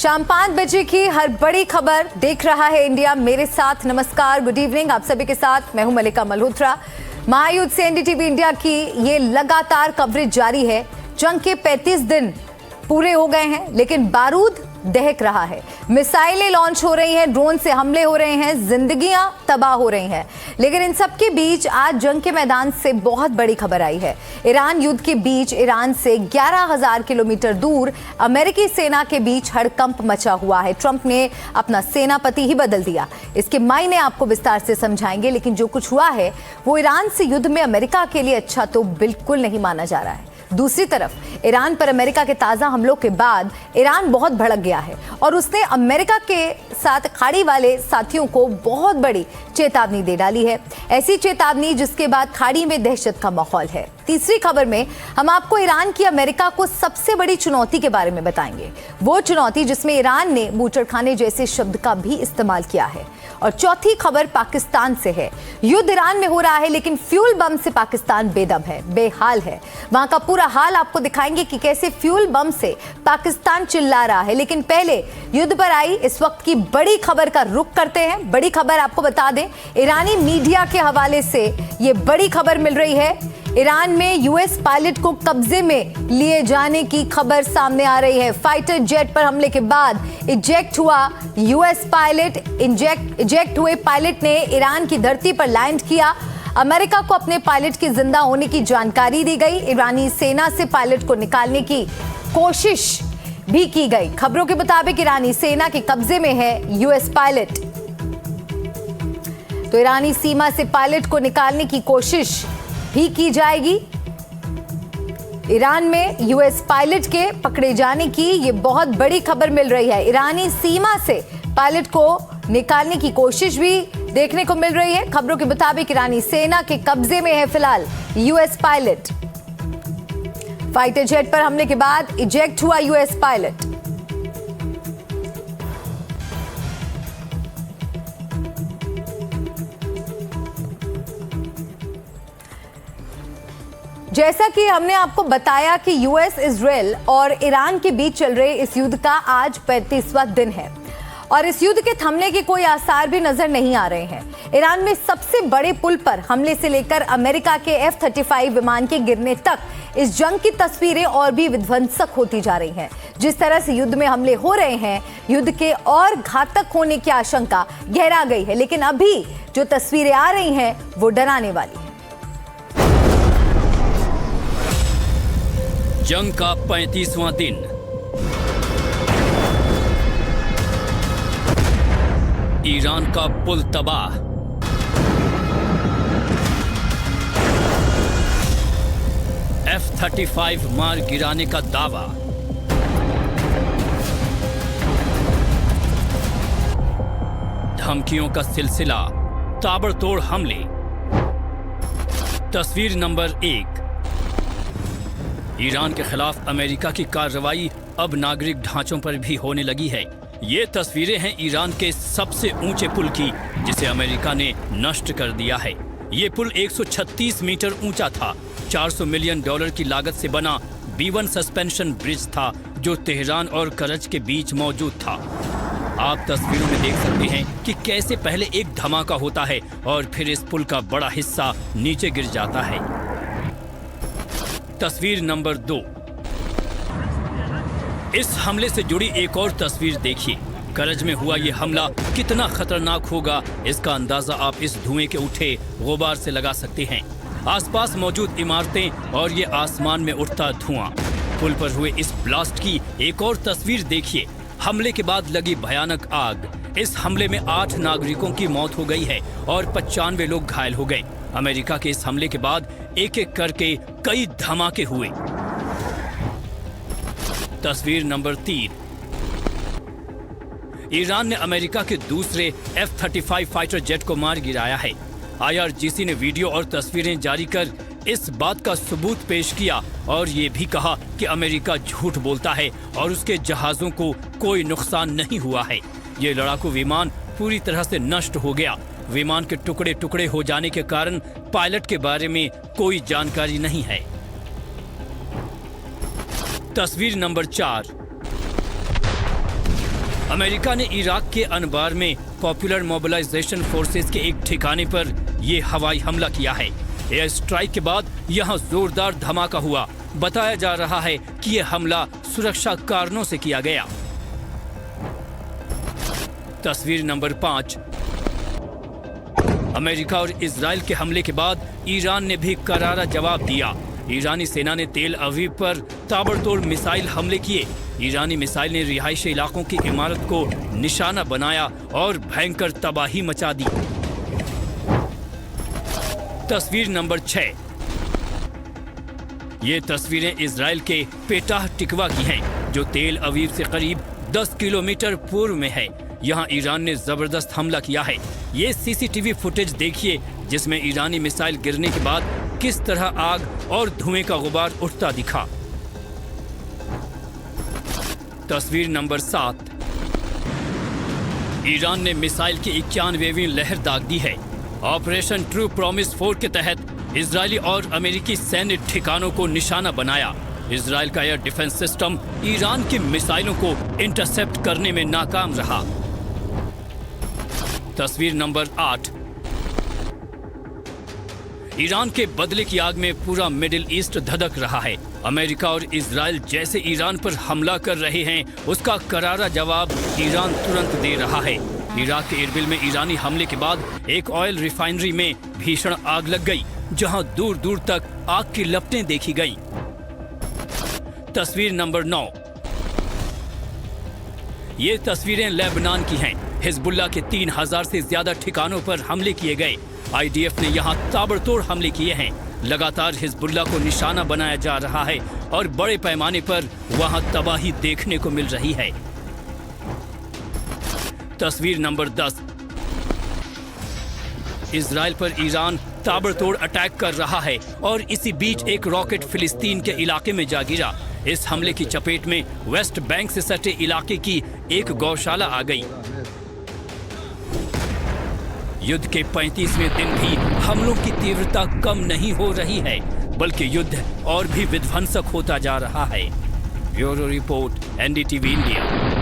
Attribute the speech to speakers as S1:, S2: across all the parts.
S1: शाम 5 बजे की हर बड़ी खबर देख रहा है इंडिया मेरे साथ। नमस्कार, गुड इवनिंग आप सभी के साथ। मैं हूं मलिका मल्होत्रा। महायुद्ध से एनडीटीवी इंडिया की ये लगातार कवरेज जारी है। जंग के 35 दिन पूरे हो गए हैं, लेकिन बारूद दहक रहा है। मिसाइलें लॉन्च हो रही हैं, ड्रोन से हमले हो रहे हैं, जिंदगियां तबाह हो रही हैं। लेकिन इन सब के बीच आज जंग के मैदान से बहुत बड़ी खबर आई है। ईरान युद्ध के बीच ईरान से 11,000 किलोमीटर दूर अमेरिकी सेना के बीच हड़कंप मचा हुआ है। ट्रंप ने अपना सेनापति ही बदल दिया। इसके मायने आपको विस्तार से समझाएंगे, लेकिन जो कुछ हुआ है वो ईरान से युद्ध में अमेरिका के लिए अच्छा तो बिल्कुल नहीं माना जा रहा है। दूसरी तरफ ईरान पर अमेरिका के ताजा हमलों के बाद ईरान बहुत भड़क गया है और उसने अमेरिका के साथ खाड़ी वाले साथियों को बहुत बड़ी चेतावनी दे डाली है। ऐसी चेतावनी जिसके बाद खाड़ी में दहशत का माहौल है। तीसरी खबर में हम आपको ईरान की अमेरिका को सबसे बड़ी चुनौती के बारे में बताएंगे, वो चुनौती जिसमें ईरान ने बूचड़खाने जैसे शब्द का भी इस्तेमाल किया है। और चौथी खबर पाकिस्तान से है। युद्ध ईरान में हो रहा है, लेकिन फ्यूल बम से पाकिस्तान बेदम है, बेहाल है। वहां का पूरा हाल आपको दिखाएंगे कि कैसे फ्यूल बम से पाकिस्तान चिल्ला रहा है। लेकिन पहले युद्ध पर आई इस वक्त की बड़ी खबर का रुख करते हैं। बड़ी खबर आपको बता दें, ईरानी मीडिया के हवाले से ये बड़ी खबर मिल रही है। ईरान में यूएस पायलट को कब्जे में लिए जाने की खबर सामने आ रही है। फाइटर जेट पर हमले के बाद इजेक्ट हुआ यूएस पायलट। इजेक्ट हुए पायलट ने ईरान की धरती पर लैंड किया। अमेरिका को अपने पायलट के जिंदा होने की जानकारी दी गई। ईरानी सेना से पायलट को निकालने की कोशिश भी की गई। खबरों के मुताबिक ईरानी सेना के कब्जे में है यूएस पायलट। तो ईरानी सीमा से पायलट को निकालने की कोशिश भी की जाएगी। ईरान में यूएस पायलट के पकड़े जाने की ये बहुत बड़ी खबर मिल रही है। ईरानी सीमा से पायलट को निकालने की कोशिश भी देखने को मिल रही है। खबरों के मुताबिक ईरानी सेना के कब्जे में है फिलहाल यूएस पायलट। फाइटर जेट पर हमले के बाद इजेक्ट हुआ यूएस पायलट। जैसा कि हमने आपको बताया कि यूएस, इजराइल और ईरान के बीच चल रहे इस युद्ध का आज 35वां दिन है और इस युद्ध के थमने के कोई आसार भी नजर नहीं आ रहे हैं। ईरान में सबसे बड़े पुल पर हमले से लेकर अमेरिका के F-35 विमान के गिरने तक इस जंग की तस्वीरें और भी विध्वंसक होती जा रही हैं। जिस तरह से युद्ध में हमले हो रहे हैं, युद्ध के और घातक होने की आशंका गहरा गई है। लेकिन अभी जो तस्वीरें आ रही हैं वो डराने वाली है।
S2: जंग का 35वां दिन। ईरान का पुल तबाह। F-35 मार गिराने का दावा। धमकियों का सिलसिला, ताबड़तोड़ हमले। तस्वीर नंबर 1। ईरान के खिलाफ अमेरिका की कार्रवाई अब नागरिक ढांचों पर भी होने लगी है। ये तस्वीरें हैं ईरान के सबसे ऊंचे पुल की, जिसे अमेरिका ने नष्ट कर दिया है। ये पुल 136 मीटर ऊंचा था। $400 मिलियन की लागत से बना B1 सस्पेंशन ब्रिज था, जो तेहरान और करज के बीच मौजूद था। आप तस्वीरों में देख सकते हैं कि कैसे पहले एक धमाका होता है और फिर इस पुल का बड़ा हिस्सा नीचे गिर जाता है। तस्वीर नंबर 2। इस हमले से जुड़ी एक और तस्वीर देखिए। करज में हुआ ये हमला कितना खतरनाक होगा, इसका अंदाजा आप इस धुएं के उठे गुबार से लगा सकते हैं। आसपास मौजूद इमारतें और ये आसमान में उठता धुआं। पुल पर हुए इस ब्लास्ट की एक और तस्वीर देखिए। हमले के बाद लगी भयानक आग। इस हमले में 8 नागरिकों की मौत हो गई है और 95 लोग घायल हो गए। अमेरिका के इस हमले के बाद एक एक करके कई धमाके हुए। तस्वीर नंबर 3। ईरान ने अमेरिका के दूसरे F-35 फाइटर जेट को मार गिराया है। IRGC ने वीडियो और तस्वीरें जारी कर इस बात का सबूत पेश किया और ये भी कहा कि अमेरिका झूठ बोलता है और उसके जहाजों को कोई नुकसान नहीं हुआ है। ये लड़ाकू विमान पूरी तरह से नष्ट हो गया। विमान के टुकड़े टुकड़े हो जाने के कारण पायलट के बारे में कोई जानकारी नहीं है। तस्वीर नंबर 4। अमेरिका ने इराक के अनबार में पॉपुलर मोबिलाइजेशन फोर्सेस के एक ठिकाने पर ये हवाई हमला किया है। एयर स्ट्राइक के बाद यहाँ जोरदार धमाका हुआ। बताया जा रहा है कि यह हमला सुरक्षा कारणों से किया गया। तस्वीर नंबर 5। अमेरिका और इजराइल के हमले के बाद ईरान ने भी करारा जवाब दिया। ईरानी सेना ने तेल अवीव पर ताबड़तोड़ मिसाइल हमले किए। ईरानी मिसाइल ने रिहायशी इलाकों की इमारत को निशाना बनाया और भयंकर तबाही मचा दी। तस्वीर नंबर 6। ये तस्वीरें इजराइल के पेटाह टिकवा की हैं, जो तेल अवीव से करीब 10 किलोमीटर पूर्व में है। यहाँ ईरान ने जबरदस्त हमला किया है। ये सीसीटीवी फुटेज देखिए, जिसमें ईरानी मिसाइल गिरने के बाद किस तरह आग और धुएं का गुबार उठता दिखा। तस्वीर नंबर 7। ईरान ने मिसाइल की 91वीं लहर दाग दी है। ऑपरेशन ट्रू प्रॉमिस 4 के तहत इजरायली और अमेरिकी सैन्य ठिकानों को निशाना बनाया। इजराइल का एयर डिफेंस सिस्टम ईरान की मिसाइलों को इंटरसेप्ट करने में नाकाम रहा। तस्वीर नंबर 8। ईरान के बदले की आग में पूरा मिडिल ईस्ट धधक रहा है। अमेरिका और इजराइल जैसे ईरान पर हमला कर रहे हैं, उसका करारा जवाब ईरान तुरंत दे रहा है। इराक के इरबिल में ईरानी हमले के बाद एक ऑयल रिफाइनरी में भीषण आग लग गई, जहां दूर दूर तक आग की लपटें देखी गईं। तस्वीर नंबर 9। ये तस्वीरें लेबनान की हैं। हिजबुल्लाह के 3000 से ज्यादा ठिकानों पर हमले किए गए। आईडीएफ ने यहां ताबड़तोड़ हमले किए हैं। लगातार हिजबुल्लाह को निशाना बनाया जा रहा है और बड़े पैमाने पर वहां तबाही देखने को मिल रही है। तस्वीर नंबर 10। इजराइल पर ईरान ताबड़तोड़ अटैक कर रहा है और इसी बीच एक रॉकेट फिलिस्तीन के इलाके में जा गिरा। इस हमले की चपेट में वेस्ट बैंक से सटे इलाके की एक गौशाला आ गई। युद्ध के 35वें दिन भी हमलों की तीव्रता कम नहीं हो रही है, बल्कि युद्ध और भी विध्वंसक होता जा रहा है। Bureau report, NDTV India.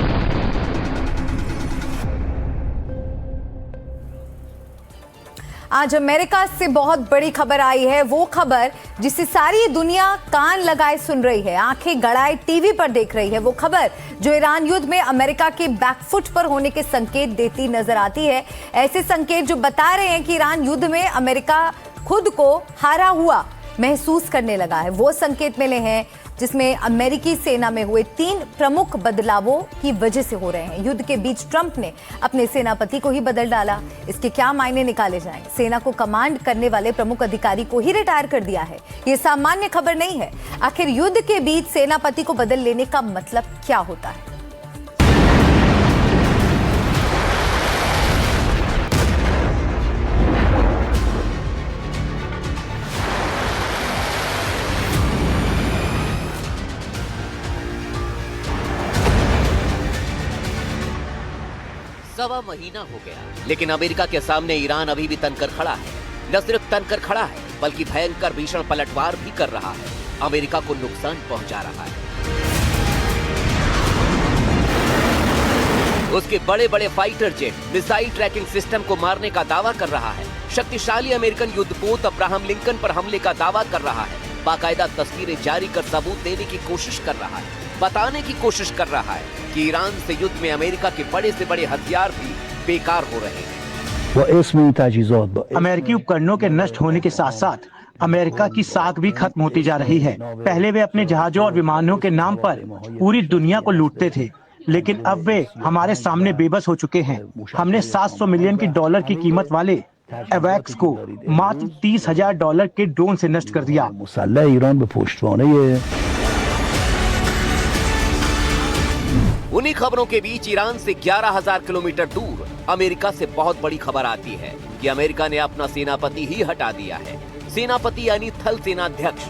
S1: आज अमेरिका से बहुत बड़ी खबर आई है, वो खबर जिसे सारी दुनिया कान लगाए सुन रही है, आंखें गड़ाए टीवी पर देख रही है। वो खबर जो ईरान युद्ध में अमेरिका के बैकफुट पर होने के संकेत देती नजर आती है। ऐसे संकेत जो बता रहे हैं कि ईरान युद्ध में अमेरिका खुद को हारा हुआ महसूस करने लगा है। वो संकेत मिले हैं जिसमें अमेरिकी सेना में हुए 3 प्रमुख बदलावों की वजह से हो रहे हैं। युद्ध के बीच ट्रंप ने अपने सेनापति को ही बदल डाला। इसके क्या मायने निकाले जाएं? सेना को कमांड करने वाले प्रमुख अधिकारी को ही रिटायर कर दिया है। ये सामान्य खबर नहीं है। आखिर युद्ध के बीच सेनापति को बदल लेने का मतलब क्या होता है?
S3: सवा महीना हो गया, लेकिन अमेरिका के सामने ईरान अभी भी तनकर खड़ा है। न सिर्फ तनकर खड़ा है, बल्कि भयंकर भीषण पलटवार भी कर रहा है। अमेरिका को नुकसान पहुंचा रहा है। उसके बड़े बड़े fighter jet missile tracking system को मारने का दावा कर रहा है। शक्तिशाली अमेरिकन युद्धपोत अब्राहम लिंकन पर हमले का दावा कर रहा है। बाकायदा तस्वीरें जारी कर सबूत देने की कोशिश कर रहा है। बताने की कोशिश कर रहा है कि ईरान से युद्ध में अमेरिका के बड़े से बड़े हथियार भी बेकार हो रहे हैं।
S4: अमेरिकी उपकरणों के नष्ट होने के साथ साथ अमेरिका की साख भी खत्म होती जा रही है। पहले वे अपने जहाजों और विमानों के नाम पर पूरी दुनिया को लूटते थे, लेकिन अब वे हमारे सामने बेबस हो चुके हैं। हमने $700 मिलियन की कीमत वाले एवैक्स को मात्र $30,000 के ड्रोन से नष्ट कर दिया।
S3: उन्हीं खबरों के बीच ईरान से 11,000 किलोमीटर दूर अमेरिका से बहुत बड़ी खबर आती है कि अमेरिका ने अपना सेनापति ही हटा दिया है। सेनापति यानी थल सेनाध्यक्ष,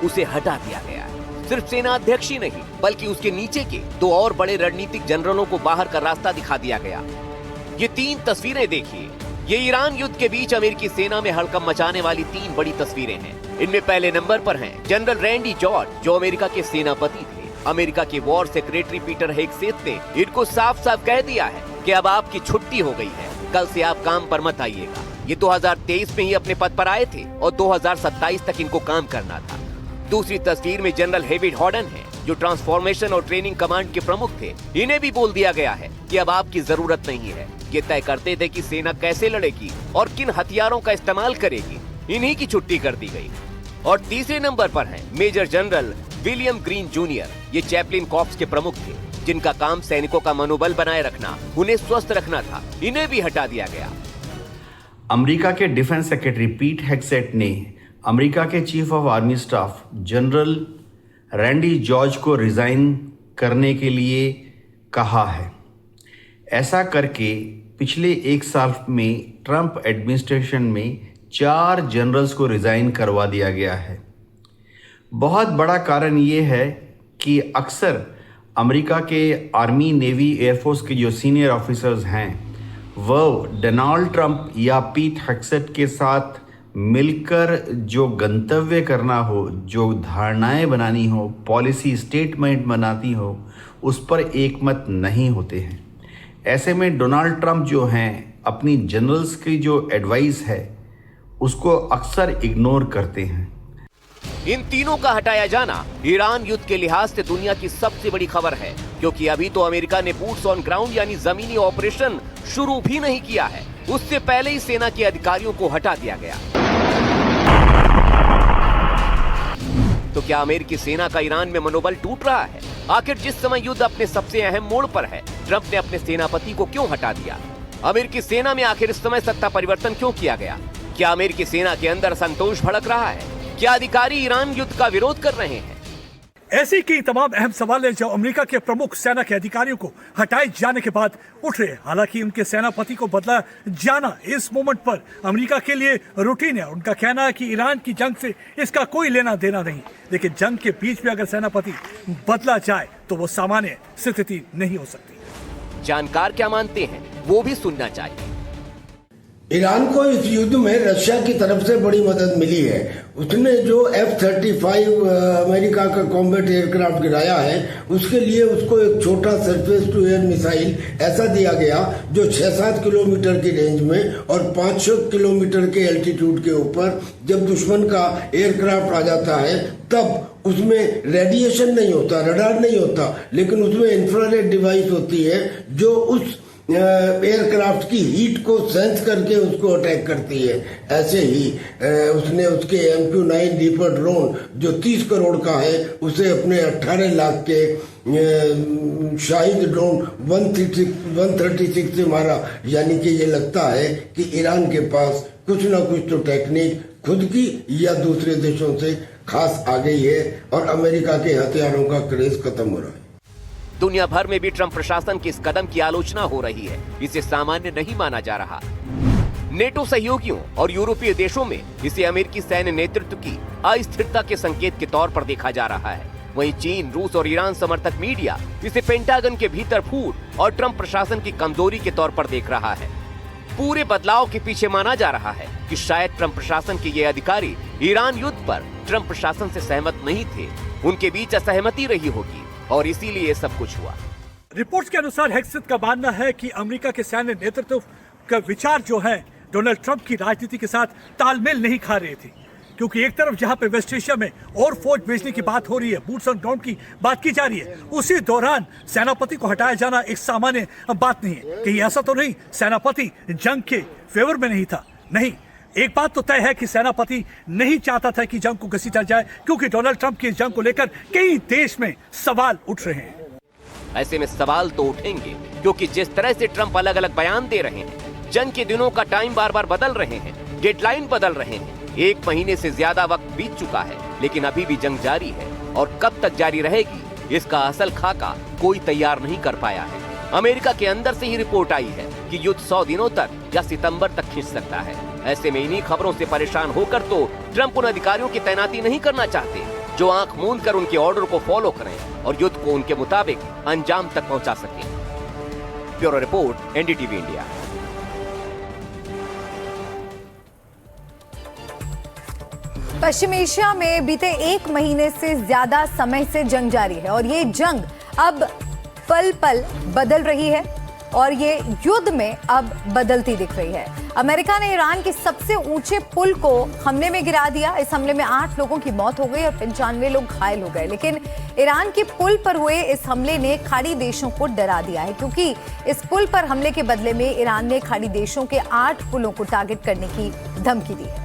S3: उसे हटा दिया गया है। सिर्फ सेनाध्यक्ष ही नहीं, बल्कि उसके नीचे के 2 और बड़े रणनीतिक जनरलों को बाहर का रास्ता दिखा दिया गया। ये 3 तस्वीरें देखिए। ये ईरान युद्ध के बीच अमेरिकी सेना में हड़कंप मचाने वाली 3 बड़ी तस्वीरें हैं। इनमें पहले नंबर पर हैं जनरल रैंडी जॉर्ज, जो अमेरिका के सेनापति थे। अमेरिका के वॉर सेक्रेटरी पीटर हेगसेथ ने इनको साफ साफ कह दिया है कि अब आपकी छुट्टी हो गई है, कल से आप काम पर मत आइएगा। ये 2023 में ही अपने पद पर आए थे और 2027 तक इनको काम करना था। दूसरी तस्वीर में जनरल हेविड हॉर्डन है, जो ट्रांसफॉर्मेशन और ट्रेनिंग कमांड के प्रमुख थे। इन्हें भी बोल दिया गया है कि अब आपकी जरूरत नहीं है। ये तय करते थे कि सेना कैसे लड़ेगी और किन हथियारों का इस्तेमाल करेगी। इन्हीं की छुट्टी कर दी गई। और तीसरे नंबर पर हैं major general William Green junior. ये चैपलिन कॉर्प्स के प्रमुख थे, जिनका काम सैनिकों का मनोबल बनाए रखना, उन्हें स्वस्थ रखना था। इन्हें भी हटा दिया गया।
S5: अमेरिका के डिफेंस सेक्रेटरी पीट हेगसेथ ने अमेरिका के chief of army staff general Randy George को रिजाइन करने के लिए कहा है। ऐसा करके पिछले एक साल में ट्रंप एडमिनिस्ट्रेशन में 4 जनरल्स को रिजाइन करवा दिया गया है। बहुत बड़ा कारण ये है कि अक्सर अमेरिका के आर्मी, नेवी, एयरफोर्स के जो सीनियर ऑफिसर्स हैं वो डोनाल्ड ट्रंप या पीट हेगसेथ के साथ मिलकर जो गंतव्य करना हो, जो धारणाएं बनानी हो, पॉलिसी स्टेटमेंट बनाती हो, उस पर एकमत नहीं होते हैं। ऐसे में डोनाल्ड ट्रंप जो हैं अपनी जनरल्स की जो एडवाइस है उसको अक्सर इग्नोर करते हैं।
S3: इन तीनों का हटाया जाना ईरान युद्ध के लिहाज से दुनिया की सबसे बड़ी खबर है, क्योंकि अभी तो अमेरिका ने बूट्स ऑन ग्राउंड यानी जमीनी ऑपरेशन शुरू भी नहीं किया है। उससे पहले ही सेना के अधिकारियों को हटा दिया गया। तो क्या अमेरिकी सेना का ईरान में मनोबल टूट रहा है? आखिर जिस समय युद्ध अपने सबसे अहम मोड़ पर है, ट्रंप ने अपने सेनापति को क्यों हटा दिया? अमेरिकी सेना में आखिर इस समय सत्ता परिवर्तन क्यों किया गया? क्या अमेरिकी सेना के अंदर संतोष भड़क रहा है? क्या अधिकारी ईरान युद्ध का विरोध कर रहे हैं?
S6: ऐसी कई तमाम अहम सवाल जो अमेरिका के प्रमुख सेना के अधिकारियों को हटाए जाने के बाद उठ रहे। हालांकि उनके सेनापति को बदला जाना इस मोमेंट पर अमेरिका के लिए रूटीन है। उनका कहना है कि ईरान की जंग से इसका कोई लेना देना नहीं, लेकिन जंग के बीच में अगर सेनापति बदला जाए तो वो सामान्य स्थिति नहीं हो सकती।
S3: जानकार क्या मानते हैं वो भी सुनना चाहिए।
S7: ईरान को इस युद्ध में रशिया की तरफ से बड़ी मदद मिली है। उसने जो F-35 अमेरिका का कॉम्बैट एयरक्राफ्ट गिराया है, उसके लिए उसको एक छोटा सरफेस टू एयर मिसाइल ऐसा दिया गया जो 6-7 किलोमीटर की रेंज में और 500 किलोमीटर के एल्टीट्यूड के ऊपर जब दुश्मन का एयरक्राफ्ट आ जाता है तब उसमें रेडिएशन नहीं होता, रडार नहीं होता, लेकिन उसमें इंफ्रारेड डिवाइस होती है जो उस एयरक्राफ्ट की हीट को सेंस करके उसको अटैक करती है। ऐसे ही उसने उसके MQ-9 रीपर ड्रोन जो 30 करोड़ का है उसे अपने 18 लाख के शाहिद ड्रोन 136 से मारा। यानी कि ये लगता है कि ईरान के पास कुछ ना कुछ तो टेक्निक खुद की या दूसरे देशों से खास आ गई है और अमेरिका के हथियारों का क्रेज खत्म हो रहा है।
S3: दुनिया भर में भी ट्रंप प्रशासन के इस कदम की आलोचना हो रही है। इसे सामान्य नहीं माना जा रहा। नेटो सहयोगियों और यूरोपीय देशों में इसे अमेरिकी सैन्य नेतृत्व की अस्थिरता के संकेत के तौर पर देखा जा रहा है। वहीं चीन, रूस और ईरान समर्थक मीडिया इसे पेंटागन के भीतर फूट और ट्रंप प्रशासन की कमजोरी के तौर पर देख रहा है। पूरे बदलाव के पीछे माना जा रहा है कि शायद ट्रंप प्रशासन के ये अधिकारी ईरान युद्ध पर ट्रंप प्रशासन से सहमत नहीं थे। उनके बीच असहमति रही होगी और इसीलिए ये सब कुछ हुआ।
S6: रिपोर्ट्स के अनुसार हेगसेथ का मानना है कि अमेरिका के सैन्य नेतृत्व का विचार जो है डोनाल्ड ट्रंप की राजनीति के साथ तालमेल नहीं खा रहे थे, क्योंकि एक तरफ जहां पे वेस्ट एशिया में और फौज भेजने की बात हो रही है, बूट्स ऑन ग्राउंड की बात की जा रही है, उसी दौरान सेनापति को हटाया जाना एक सामान्य बात नहीं है। कहीं ऐसा तो नहीं सेनापति जंग के फेवर में नहीं था? नहीं, एक बात तो तय है कि सेनापति नहीं चाहता था कि जंग को घसीटा जाए, क्योंकि डोनाल्ड ट्रंप की जंग को लेकर कई देश में सवाल उठ रहे हैं।
S3: ऐसे में सवाल तो उठेंगे, क्योंकि जिस तरह से ट्रंप अलग अलग बयान दे रहे हैं, जंग के दिनों का टाइम बार बार बदल रहे हैं, डेडलाइन बदल रहे हैं। 1 महीने से ज्यादा वक्त बीत चुका है, लेकिन अभी भी जंग जारी है और कब तक जारी रहेगी इसका असल खाका कोई तैयार नहीं कर पाया है। अमेरिका के अंदर से ही रिपोर्ट आई है कि युद्ध 100 दिनों तक या सितंबर तक खिंच सकता है। ऐसे में इन्हीं खबरों से परेशान होकर तो ट्रंप उन अधिकारियों की तैनाती नहीं करना चाहते जो आंख मूंद कर उनके ऑर्डर को फॉलो करें और युद्ध को उनके मुताबिक अंजाम तक पहुंचा सकें। Bureau report, NDTV India.
S1: पश्चिम एशिया में बीते 1 महीने से ज्यादा समय से जंग जारी है और ये जंग अब पल पल बदल रही है और ये युद्ध में अब बदलती दिख रही है। अमेरिका ने ईरान के सबसे ऊंचे पुल को हमले में गिरा दिया। इस हमले में 8 लोगों की मौत हो गई और 95 लोग घायल हो गए। लेकिन ईरान के पुल पर हुए इस हमले ने खाड़ी देशों को डरा दिया है, क्योंकि इस पुल पर हमले के बदले में ईरान ने खाड़ी देशों के 8 पुलों को टारगेट करने की धमकी दी है।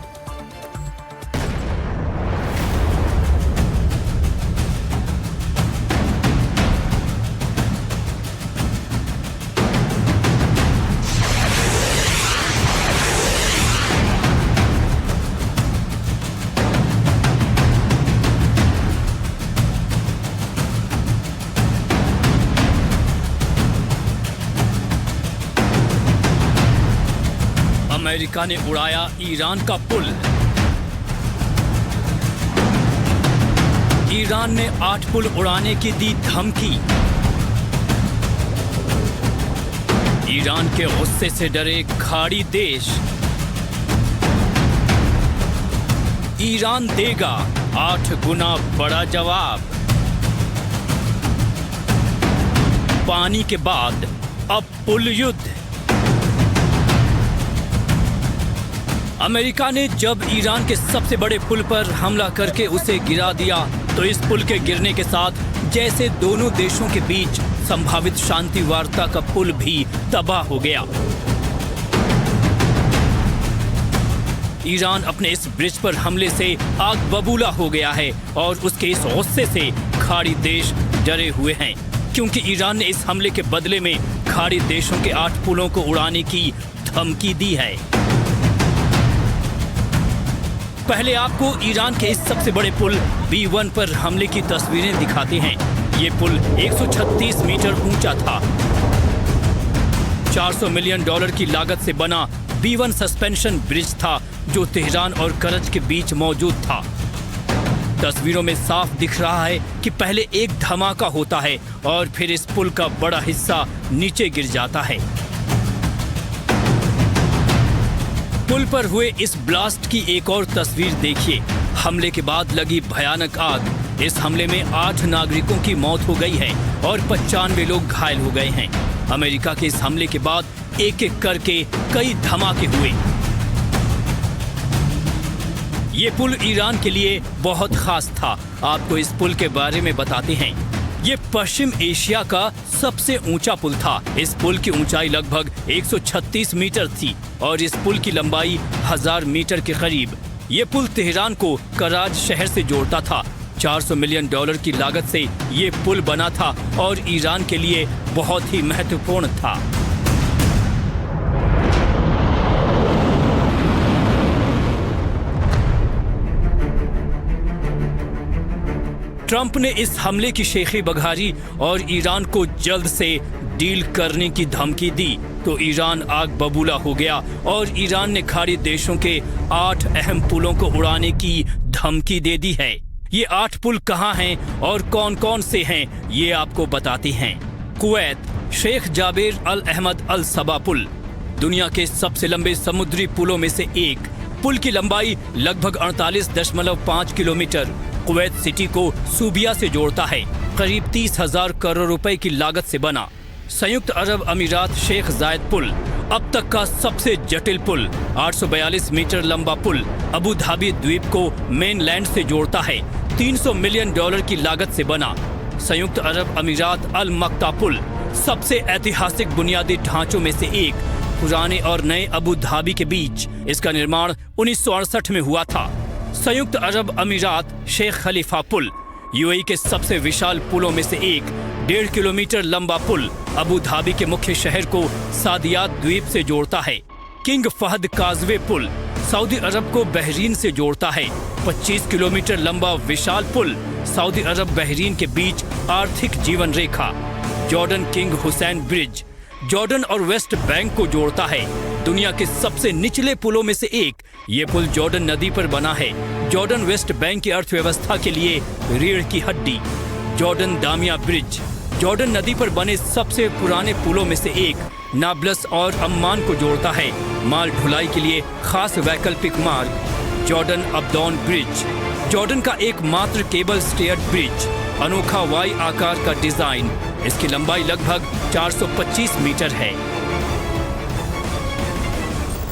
S2: अमेरिका ने उड़ाया ईरान का पुल। ईरान ने 8 पुल उड़ाने की दी धमकी। ईरान के गुस्से से डरे खाड़ी देश। ईरान देगा 8 गुना बड़ा जवाब। पानी के बाद अब पुल युद्ध। अमेरिका ने जब ईरान के सबसे बड़े पुल पर हमला करके उसे गिरा दिया तो इस पुल के गिरने के साथ जैसे दोनों देशों के बीच संभावित शांति वार्ता का पुल भी तबाह हो गया। ईरान अपने इस ब्रिज पर हमले से आग बबूला हो गया है और उसके इस गुस्से से खाड़ी देश डरे हुए हैं, क्योंकि ईरान ने इस हमले के बदले में खाड़ी देशों के 8 पुलों को उड़ाने की धमकी दी है। पहले आपको ईरान के इस सबसे बड़े पुल B1 पर हमले की तस्वीरें दिखाते हैं। ये पुल 136 मीटर ऊंचा था। $400 मिलियन की लागत से बना B1 सस्पेंशन ब्रिज था जो तेहरान और करज के बीच मौजूद था। तस्वीरों में साफ दिख रहा है कि पहले एक धमाका होता है और फिर इस पुल का बड़ा हिस्सा नीचे गिर जाता है। पुल पर हुए इस ब्लास्ट की एक और तस्वीर देखिए। हमले के बाद लगी भयानक आग। इस हमले में 8 नागरिकों की मौत हो गई है और 95 लोग घायल हो गए हैं। अमेरिका के इस हमले के बाद एक एक करके कई धमाके हुए। ये पुल ईरान के लिए बहुत खास था। आपको इस पुल के बारे में बताते हैं। ये पश्चिम एशिया का सबसे ऊंचा पुल था। इस पुल की ऊंचाई लगभग 136 मीटर थी और इस पुल की लंबाई 1000 मीटर के करीब। ये पुल तेहरान को कराज शहर से जोड़ता था। $400 मिलियन की लागत से ये पुल बना था और ईरान के लिए बहुत ही महत्वपूर्ण था। ट्रंप ने इस हमले की शेखी बघारी और ईरान को जल्द से डील करने की धमकी दी तो ईरान आग बबूला हो गया और ईरान ने खाड़ी देशों के 8 अहम पुलों को उड़ाने की धमकी दे दी है। ये 8 पुल कहाँ हैं और कौन कौन से हैं ये आपको बताते हैं। कुवैत शेख जाबिर अल अहमद अल सबा पुल दुनिया के सबसे लंबे समुद्री पुलों में से एक। पुल की लंबाई लगभग 48.5 किलोमीटर कुवैत सिटी को सूबिया से जोड़ता है। करीब 30,000 करोड़ रुपए की लागत से बना। संयुक्त अरब अमीरात शेख जायद पुल अब तक का सबसे जटिल पुल। 842 मीटर लंबा पुल अबू धाबी द्वीप को मेनलैंड से जोड़ता है। $300 मिलियन की लागत से बना। संयुक्त अरब अमीरात अल मक्ता पुल सबसे ऐतिहासिक बुनियादी ढांचों में से एक। पुराने और नए अबू धाबी के बीच इसका निर्माण 1968 में हुआ था। संयुक्त अरब अमीरात शेख खलीफा पुल यूएई के सबसे विशाल पुलों में से एक। 1.5 किलोमीटर लंबा पुल अबू धाबी के मुख्य शहर को सादियात द्वीप से जोड़ता है। किंग फहद काजवे पुल सऊदी अरब को बहरीन से जोड़ता है। 25 किलोमीटर लंबा विशाल पुल सऊदी अरब बहरीन के बीच आर्थिक जीवन रेखा। Jordan King Hussein Bridge Jordan और वेस्ट बैंक को जोड़ता है। दुनिया के सबसे निचले पुलों में से एक। ये पुल जॉर्डन नदी पर बना है। जॉर्डन वेस्ट बैंक की अर्थव्यवस्था के लिए रीढ़ की हड्डी। जॉर्डन दामिया ब्रिज जॉर्डन नदी पर बने सबसे पुराने पुलों में से एक। नाब्लस और अम्मान को जोड़ता है। माल ढुलाई के लिए खास वैकल्पिक मार्ग। जॉर्डन अपडाउन ब्रिज, जॉर्डन का एकमात्र केबल स्टेयर्ड ब्रिज, अनोखा वाई आकार का डिजाइन। इसकी लंबाई लगभग 425 मीटर है।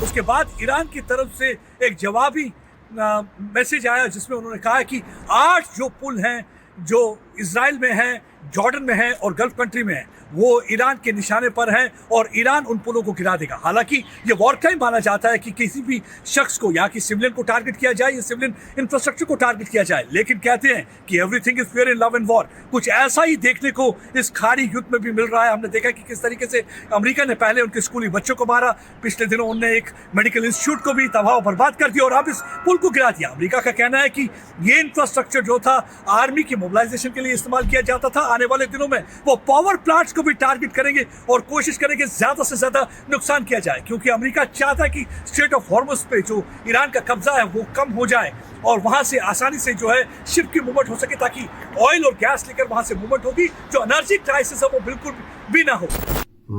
S6: उसके बाद ईरान की तरफ से एक जवाबी मैसेज आया जिसमें उन्होंने कहा कि 8 जो पुल हैं जो इजराइल में है, जॉर्डन में है और गल्फ कंट्री में है, वो ईरान के निशाने पर हैं और ईरान उन पुलों को गिरा देगा। हालांकि ये वॉर क्राइम माना जाता है कि किसी भी शख्स को यहाँ की सिविलियन को टारगेट किया जाए या सिविलियन इंफ्रास्ट्रक्चर को टारगेट किया जाए, लेकिन कहते हैं कि everything is fair in love and war. कुछ ऐसा ही देखने को इस खाड़ी युद्ध में भी मिल रहा है। हमने देखा कि किस तरीके से अमेरिका ने पहले उनके स्कूली बच्चों को मारा, पिछले दिनों उनने एक मेडिकल इंस्टीट्यूट को भी तबाह बर्बाद कर दिया और अब इस पुल को गिरा दिया। अमेरिका का कहना है कि ये इंफ्रास्ट्रक्चर जो था आर्मी की मोबिलाइजेशन के लिए इस्तेमाल किया जाता था, आने वाले दिनों में वो पावर प्लांट्स को भी टारगेट करेंगे और कोशिश करेंगे ज्यादा से ज्यादा नुकसान किया जाए, क्योंकि अमेरिका चाहता है कि स्ट्रेट ऑफ हॉर्मुज पे जो ईरान का कब्जा है वो कम हो जाए और वहां से आसानी से जो है शिप की मूवमेंट हो सके, ताकि ऑयल और गैस लेकर वहां से मूवमेंट होगी, जो एनर्जी क्राइसिस है वो बिल्कुल भी ना हो।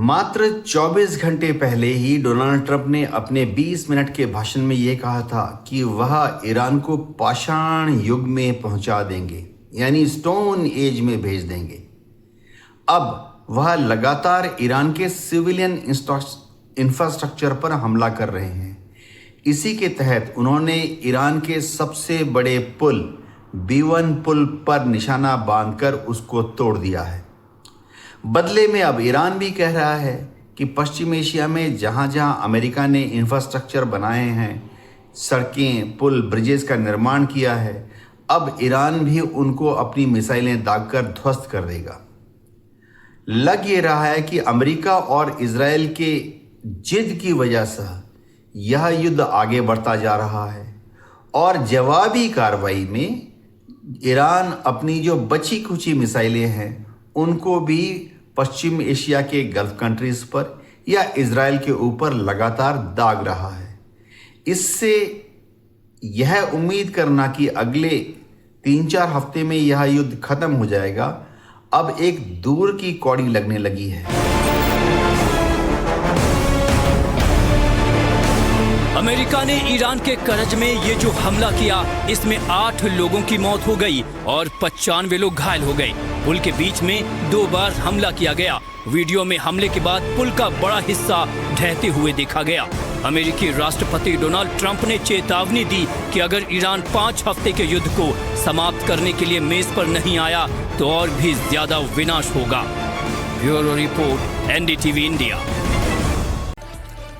S5: मात्र 24 घंटे पहले ही डोनाल्ड ट्रंप ने अपने 20 मिनट के भाषण में यह कहा था कि वह ईरान को पाषाण युग में पहुंचा देंगे, यानी स्टोन एज में भेज देंगे। अब वह लगातार ईरान के सिविलियन इंफ्रास्ट्रक्चर पर हमला कर रहे हैं। इसी के तहत उन्होंने ईरान के सबसे बड़े पुल B1 पुल पर निशाना बांधकर उसको तोड़ दिया है। बदले में अब ईरान भी कह रहा है कि पश्चिम एशिया में जहां जहां अमेरिका ने इंफ्रास्ट्रक्चर बनाए हैं, सड़कें, पुल, ब्रिजेस का निर्माण किया है, अब ईरान भी उनको अपनी मिसाइलें दागकर ध्वस्त कर देगा। लग ये रहा है कि अमेरिका और इजराइल के जिद की वजह से यह युद्ध आगे बढ़ता जा रहा है और जवाबी कार्रवाई में ईरान अपनी जो बची खुची मिसाइलें हैं उनको भी पश्चिम एशिया के गल्फ कंट्रीज पर या इजराइल के ऊपर लगातार दाग रहा है। इससे यह उम्मीद करना कि अगले 3-4 हफ्ते में यह युद्ध खत्म हो जाएगा, अब एक दूर की कौड़ी लगने लगी है।
S2: अमेरिका ने ईरान के करज में ये जो हमला किया, इसमें 8 लोगों की मौत हो गई और 95 लोग घायल हो गए। पुल के बीच में 2 बार हमला किया गया। वीडियो में हमले के बाद पुल का बड़ा हिस्सा ढहते हुए देखा गया। अमेरिकी राष्ट्रपति डोनाल्ड ट्रंप ने चेतावनी दी कि अगर ईरान 5 हफ्ते के युद्ध को समाप्त करने के लिए मेज पर नहीं आया तो और भी ज्यादा विनाश होगा। Bureau report, NDTV India.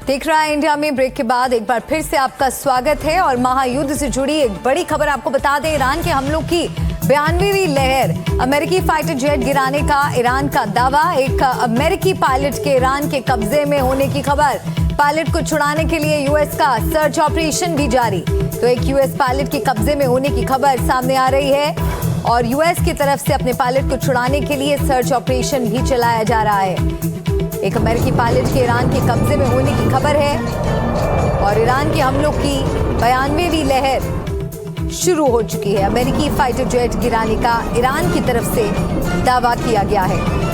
S1: देख रहा है इंडिया में। ब्रेक के बाद एक बार फिर से आपका स्वागत है और महायुद्ध से जुड़ी एक बड़ी खबर आपको बता दें। ईरान के हमलों की 92वीं लहर, अमेरिकी फाइटर जेट गिराने का ईरान का दावा, एक अमेरिकी पायलट के ईरान के कब्जे में होने की खबर। पायलट को छुड़ाने के लिए यूएस का सर्च ऑपरेशन भी जारी। तो एक यूएस पायलट के कब्जे में होने की खबर सामने आ रही है और यूएस की तरफ से अपने पायलट को छुड़ाने के लिए सर्च ऑपरेशन भी चलाया जा रहा है। एक अमेरिकी पायलट के ईरान के कब्जे में होने की खबर है और ईरान के हमलों की 92वीं लहर शुरू हो चुकी है। अमेरिकी फाइटर जेट गिराने का ईरान की तरफ से दावा किया गया है।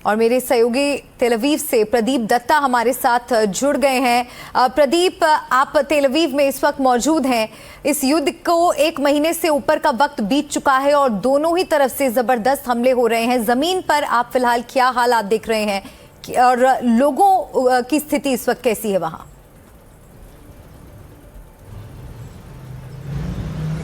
S1: और मेरे सहयोगी तेल अवीव से प्रदीप दत्ता हमारे साथ जुड़ गए हैं। प्रदीप, आप तेल अवीव में इस वक्त मौजूद हैं। इस युद्ध को 1 महीने से ऊपर का वक्त बीत चुका है और दोनों ही तरफ से जबरदस्त हमले हो रहे हैं। जमीन पर आप फिलहाल क्या हालात देख रहे हैं और लोगों की स्थिति इस वक्त कैसी है वहां?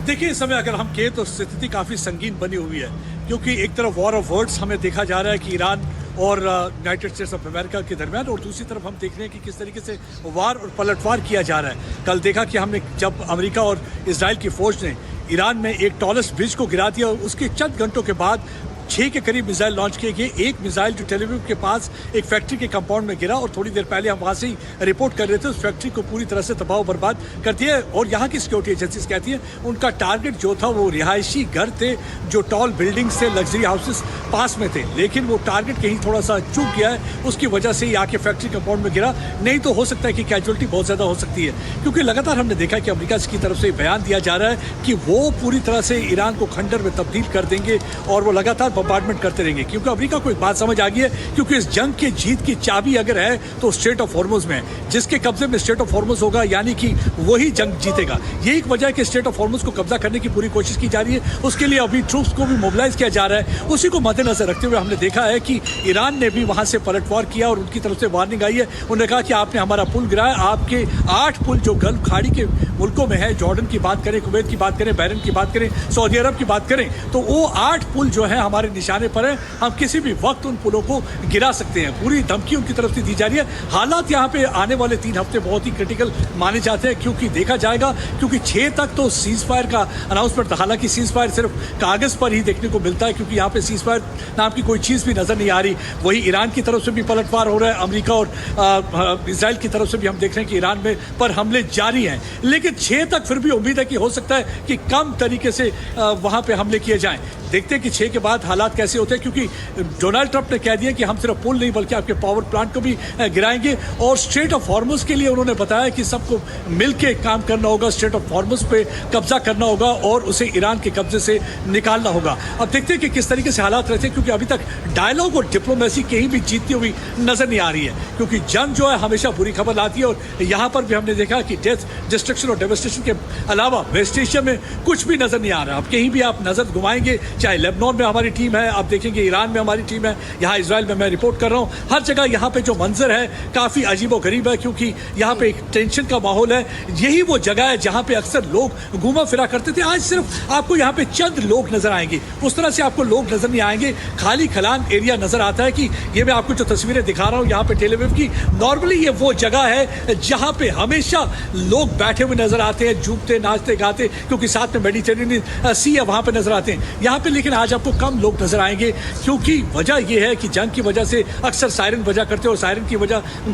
S6: देखिए, इस समय अगर हम कहें तो स्थिति काफी संगीन बनी हुई है, क्योंकि एक तरफ वॉर ऑफ वर्ड्स हमें देखा जा रहा है कि ईरान और यूनाइटेड स्टेट्स ऑफ अमेरिका के दरमियान, और दूसरी तरफ हम देख रहे हैं कि किस तरीके से वार और पलटवार किया जा रहा है। कल देखा कि हमने जब अमेरिका और इजराइल की फौज ने ईरान में एक टॉलेस्ट ब्रिज को गिरा दिया और उसके चंद घंटों के बाद 6 के करीब मिसाइल लॉन्च किए गए। एक मिसाइल जो टेल अवीव के पास एक फैक्ट्री के कंपाउंड में गिरा और थोड़ी देर पहले हम वहां से ही रिपोर्ट कर रहे थे, उस फैक्ट्री को पूरी तरह से तबाह बर्बाद कर दिया। और यहाँ की सिक्योरिटी एजेंसीज कहती हैं उनका टारगेट जो था वो रिहायशी घर थे, जो टॉल बिल्डिंग्स थे, लग्जरी हाउसेस पास में थे, लेकिन वो टारगेट कहीं थोड़ा सा चूक गया है, उसकी वजह से ही आके फैक्ट्री कंपाउंड में गिरा। नहीं तो हो सकता है कि कैजुअलिटी बहुत ज्यादा हो सकती है, क्योंकि लगातार हमने देखा कि अमेरिका की तरफ से बयान दिया जा रहा है कि वो पूरी तरह से ईरान को खंडर में तब्दील कर देंगे और वो लगातार बम्बार्डमेंट करते रहेंगे, क्योंकि अमेरिका को एक बात समझ आ गई है, क्योंकि इस जंग की जीत की चाबी अगर है तो स्ट्रेट ऑफ हॉर्मुज में है। जिसके कब्जे में स्ट्रेट ऑफ हॉर्मुज होगा यानी कि वही जंग जीतेगा। यही एक वजह है कि स्ट्रेट ऑफ हॉर्मुज को कब्जा करने की पूरी कोशिश की जा रही है। उसके लिए अभी ट्रूप्स को भी मोबिलाइज किया जा रहा है। उसी को मद्देनजर रखते हुए हमने देखा है कि ईरान ने भी वहां से पलटवार किया और उनकी तरफ से वार्निंग आई है। उन्होंने कहा कि आपने हमारा पुल गिराया, आपके 8 पुल जो गल्फ खाड़ी के मुल्कों में है, जॉर्डन की बात करें, कुवैत की बात करें, बहरीन की बात करें, सऊदी अरब की बात करें, तो वो 8 पुल जो है हमारे निशाने पर है। हम किसी भी वक्त उन पुलों को गिरा सकते हैं। पूरी धमकी उनकी तरफ से दी जा रही है। हालात यहाँ पे आने वाले 3 हफ्ते बहुत ही क्रिटिकल माने जाते हैं, क्योंकि देखा जाएगा, क्योंकि 6 तक तो सीज फायर का अनाउंसमेंट था। हालांकि सीज फायर सिर्फ कागज पर ही देखने को मिलता है, क्योंकि यहाँ पे सीज फायर नाम की कोई चीज भी नजर नहीं आ रही। वही ईरान की तरफ से भी पलटवार हो रहा है, अमेरिका और इजराइल की तरफ से भी हम देख रहे हैं कि ईरान में पर हमले जारी हैं। लेकिन 6 तक फिर भी उम्मीद है कि हो सकता है कि कम तरीके से वहां पे हमले किए जाएं। देखते हैं कि 6 के बाद हालात कैसे होते हैं, क्योंकि डोनाल्ड ट्रंप ने कह दिया कि हम सिर्फ पुल नहीं बल्कि आपके पावर प्लांट को भी गिराएंगे। और स्ट्रेट ऑफ हॉर्मुज के लिए उन्होंने बताया कि सबको मिलकर काम करना होगा, स्ट्रेट ऑफ हॉर्मुज पे कब्जा करना होगा और उसे ईरान के कब्जे से निकालना होगा। अब देखते हैं कि किस तरीके से हालात रहते हैं, क्योंकि अभी तक डायलॉग और डिप्लोमेसी कहीं भी जीतती हुई नजर नहीं आ रही है, क्योंकि जंग जो है हमेशा बुरी खबर लाती है। और यहाँ पर भी हमने देखा कि डेथ, डिस्ट्रक्शन और डेवस्टेशन के अलावा वेस्ट एशिया में कुछ भी नजर नहीं आ रहा। अब कहीं भी आप नजर घुमाएंगे, चाहे लेबनान में हमारी टीम है, आप देखेंगे ईरान में हमारी टीम है, यहाँ इजराइल में मैं रिपोर्ट कर रहा हूँ, हर जगह यहाँ पे जो मंजर है काफी अजीबो गरीब है, क्योंकि यहाँ पे एक टेंशन का माहौल है। यही वो जगह है जहाँ पे अक्सर लोग घूमा फिरा करते थे। आज सिर्फ आपको यहाँ पे चंद लोग नजर आएंगे, उस तरह से आपको लोग नजर नहीं आएंगे। खाली खलान एरिया नजर आता है कि ये मैं आपको जो तस्वीरें दिखा रहा हूँ यहाँ पे टेल अवीव की, नॉर्मली ये वो जगह है जहाँ पे हमेशा लोग बैठे हुए नजर आते हैं, झूमते, नाचते, गाते, क्योंकि साथ में मेडिटेरेनियन सी है वहाँ पे नजर आते हैं। यहाँ पे लेकिन आज आपको कम लोग नजर आएंगे, क्योंकि वजह यह है कि जंग की वजह से अक्सर सायरन बजा करते हैं, और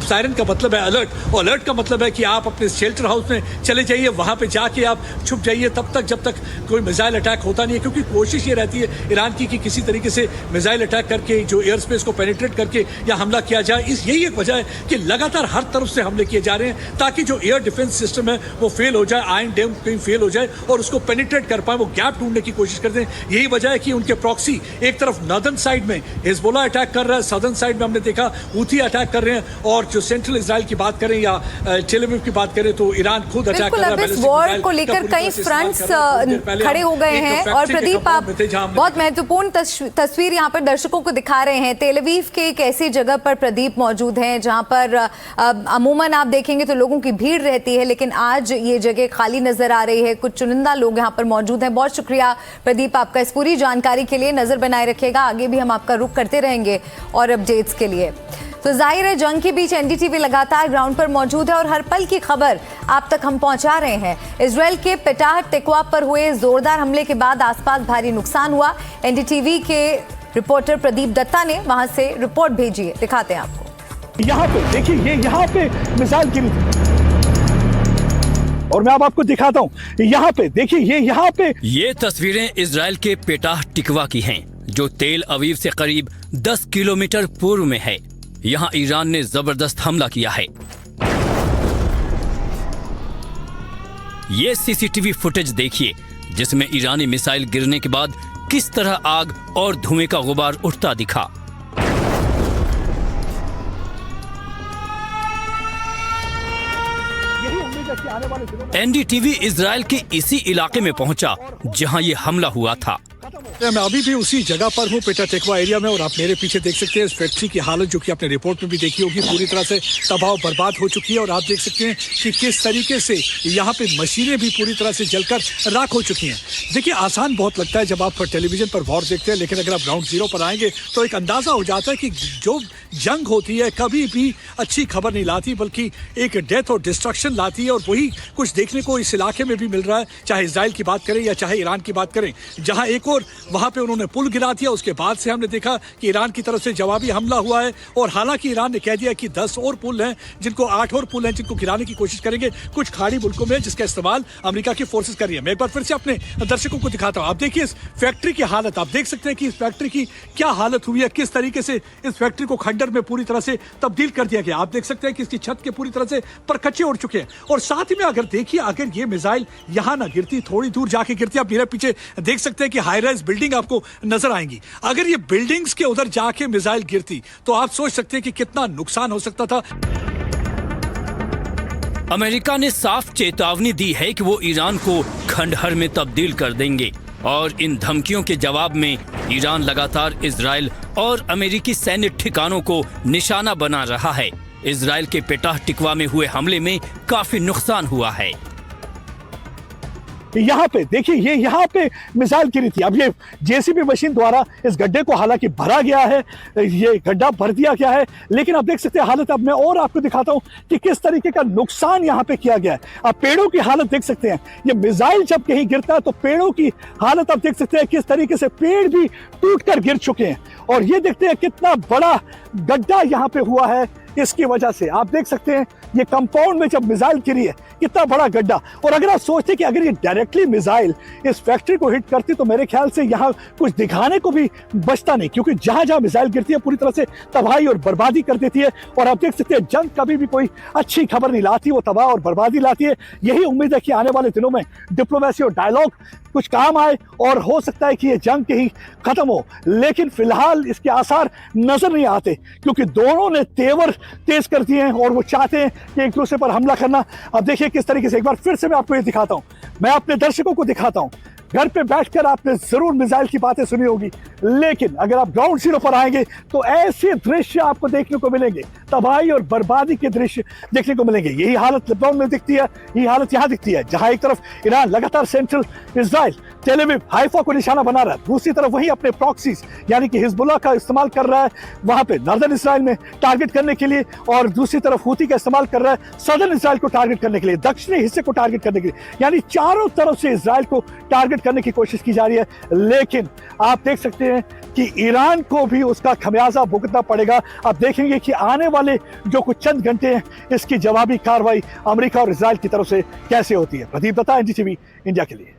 S6: सायरन का मतलब है अलर्ट, और अलर्ट का मतलब है कि आप अपने शेल्टर हाउस में चले जाइए, वहां पे जाके आप छुप जाइए तब तक जब तक कोई मिसाइल अटैक होता नहीं है। क्योंकि कोशिश ये रहती है ईरान की कि किसी तरीके से मिसाइल अटैक करके जो एयर स्पेस को पेनिट्रेट करके या हमला किया जाए। यही एक वजह है कि लगातार हर तरफ से हमले किए जा रहे हैं, ताकि जो एयर डिफेंस सिस्टम है वो फेल हो जाए, आयरन डोम कहीं फेल हो जाए और उसको पेनिट्रेट कर पाए, वो गैप ढूंढने की कोशिश करते हैं। यही वजह है कि उनके प्रॉक्सी एक तरफ नॉर्दर्न साइड में हिजबुल्लाह अटैक कर रहा है, सदर्न साइड में हमने देखा हूथी अटैक कर रहे हैं, और जो सेंट्रल इजराइल की बात करें या टेल अवीव की बात करें तो ईरान खुद अटैक कर रहा है।
S1: इस वॉर को लेकर कई फ्रंट्स खड़े हो गए हैं। और प्रदीप, आप बहुत महत्वपूर्ण तस्वीर यहाँ पर दर्शकों को दिखा रहे हैं। तेल अवीव के एक ऐसी जगह पर प्रदीप मौजूद हैं जहाँ पर अमूमन आप देखेंगे तो लोगों की भीड़ रहती है, लेकिन आज ये जगह खाली नजर आ रही है। कुछ चुनिंदा लोग यहाँ पर मौजूद हैं। बहुत शुक्रिया प्रदीप आपका इस पूरी जानकारी के लिए। नजर बनाए रखिएगा, आगे भी हम आपका रुख करते रहेंगे और अपडेट्स के लिए। तो जाहिर है जंग के बीच एनडीटीवी लगातार ग्राउंड पर मौजूद है और हर पल की खबर आप तक हम पहुंचा रहे हैं। इजराइल के पेटाह तिक्वा पर हुए जोरदार हमले के बाद आसपास भारी नुकसान हुआ। एनडीटीवी के रिपोर्टर प्रदीप दत्ता ने वहां से रिपोर्ट भेजी है, दिखाते हैं आपको।
S6: यहाँ पे देखिए, ये यहाँ पे मिसाइल गिरी और मैं अब आपको दिखाता हूँ। यहाँ पे देखिए, ये यहाँ पे
S2: ये तस्वीरें इजराइल के पेटाह तिक्वा की हैं, जो तेल अवीव से करीब 10 किलोमीटर पूर्व में है। यहाँ ईरान ने जबरदस्त हमला किया है। ये सीसीटीवी फुटेज देखिए, जिसमें ईरानी मिसाइल गिरने के बाद किस तरह आग और धुएं का गुबार उठता दिखा। एनडीटीवी इजराइल के इसी इलाके में पहुंचा जहां ये हमला हुआ था।
S6: मैं अभी भी उसी जगह पर हूँ, पेटाह तिक्वा एरिया में, और आप मेरे पीछे देख सकते हैं इस फैक्ट्री की हालत, जो कि आपने रिपोर्ट में भी देखी होगी, पूरी तरह से तबाह बर्बाद हो चुकी है। और आप देख सकते हैं कि किस तरीके से यहाँ पे मशीनें भी पूरी तरह से जलकर राख हो चुकी हैं। देखिए, आसान बहुत लगता है जब आप टेलीविजन पर वॉर देखते हैं, लेकिन अगर आप ग्राउंड जीरो पर आएंगे तो एक अंदाजा हो जाता है कि जो जंग होती है कभी भी अच्छी खबर नहीं लाती, बल्कि एक डेथ और डिस्ट्रक्शन लाती है। और वही कुछ देखने को इस इलाके में भी मिल रहा है, चाहे इजराइल की बात करें या चाहे ईरान की बात करें, जहां एक और वहां पे उन्होंने पुल गिरा दिया। उसके बाद से हमने देखा कि ईरान की तरफ से जवाबी हमला हुआ है, और हालांकि ईरान ने कह दिया कि 10 और पुल हैं, जिनको 8 और पुल हैं जिनको गिराने की कोशिश करेंगे कुछ खाड़ी मुल्कों में, जिसका इस्तेमाल अमेरिका की फोर्सेस कर रही है। मैं एक बार फिर से अपने दर्शकों को दिखाता हूं। आप देखिए इस फैक्ट्री की हालत, आप देख सकते हैं कि इस फैक्ट्री की क्या हालत हुई है, किस तरीके से इस फैक्ट्री को खंडर में पूरी तरह से तब्दील कर दिया गया। आप देख सकते हैं कि इसकी छत के पूरी तरह से परखच्चे उड़ चुके हैं। और साथ ही में अगर देखिए, अगर ये मिसाइल यहां ना गिरती, थोड़ी दूर जाके गिरती, आप मेरे पीछे देख सकते हैं कि हाई राइज बिल्डिंग बिल्डिंग आपको नजर आएंगी। अगर ये बिल्डिंग्स के उधर जाके मिसाइल गिरती तो आप सोच सकते हैं कि कितना नुकसान हो सकता था।
S2: अमेरिका ने साफ चेतावनी दी है कि वो ईरान को खंडहर में तब्दील कर देंगे और इन धमकियों के जवाब में ईरान लगातार इजराइल और अमेरिकी सैन्य ठिकानों को निशाना बना रहा है। इजराइल के पेटाह टिकवा में हुए हमले में काफी नुकसान हुआ है।
S6: यहाँ पे देखिए, ये यहाँ पे मिसाइल गिरी थी। अब ये जेसीबी मशीन द्वारा इस गड्ढे को हालांकि भरा गया है, ये गड्ढा भर दिया गया है, लेकिन आप देख सकते हैं हालत। अब मैं और आपको दिखाता हूँ कि किस तरीके का नुकसान यहाँ पे किया गया है। आप पेड़ों की हालत देख सकते हैं। ये मिसाइल जब कहीं गिरता है तो पेड़ों की हालत आप देख सकते हैं किस तरीके से पेड़ भी टूट कर गिर चुके हैं। और ये देखते हैं कितना बड़ा गड्ढा यहाँ पे हुआ है। इसकी वजह से आप देख सकते हैं ये कंपाउंड में जब मिसाइल गिरी है कितना बड़ा गड्ढा। और अगर आप सोचते कि अगर ये डायरेक्टली मिसाइल इस फैक्ट्री को हिट करती तो मेरे ख्याल से यहाँ कुछ दिखाने को भी बचता नहीं, क्योंकि जहां जहां मिसाइल गिरती है पूरी तरह से तबाही और बर्बादी कर देती है। और आप देख सकते हैं जंग कभी भी कोई अच्छी खबर नहीं लाती, वो तबाह और बर्बादी लाती है। यही उम्मीद है कि आने वाले दिनों में डिप्लोमेसी और डायलॉग कुछ काम आए और हो सकता है कि ये जंग कहीं खत्म हो, लेकिन फिलहाल इसके आसार नजर नहीं आते, क्योंकि दोनों ने तेवर तेज कर दिए हैं और वो चाहते हैं कि एक दूसरे पर हमला करना। अब देखिए किस तरीके से, एक बार फिर से मैं आपको ये दिखाता हूं, मैं अपने दर्शकों को दिखाता हूं। घर पे बैठकर आपने जरूर मिसाइल की बातें सुनी होगी, लेकिन अगर आप ग्राउंड जीरो पर आएंगे तो ऐसे दृश्य आपको देखने को मिलेंगे, तबाही और बर्बादी के दृश्य देखने को मिलेंगे। यही हालत लेबनान में दिखती है, यही हालत यहाँ दिखती है, जहां एक तरफ ईरान लगातार सेंट्रल इजराइल, तेल अवीव, हाइफा को निशाना बना रहा है, दूसरी तरफ वही अपने प्रॉक्सीज यानी कि हिजबुल्लाह का इस्तेमाल कर रहा है वहां पे नॉर्दर्न इसराइल में टारगेट करने के लिए, और दूसरी तरफ हूती का इस्तेमाल कर रहा है सदर्न इसराइल को टारगेट करने के लिए, दक्षिणी हिस्से को टारगेट करने के लिए। यानी चारों तरफ से इसराइल को टारगेट करने की कोशिश की जा रही है। लेकिन आप देख सकते हैं कि ईरान को भी उसका खमियाजा भुगतना पड़ेगा। आप देखेंगे कि आने वाले जो कुछ चंद घंटे हैं इसकी जवाबी कार्रवाई अमेरिका और इजराइल की तरफ से कैसे होती है। प्रदीप दत्ता, एनडीटीवी इंडिया के लिए।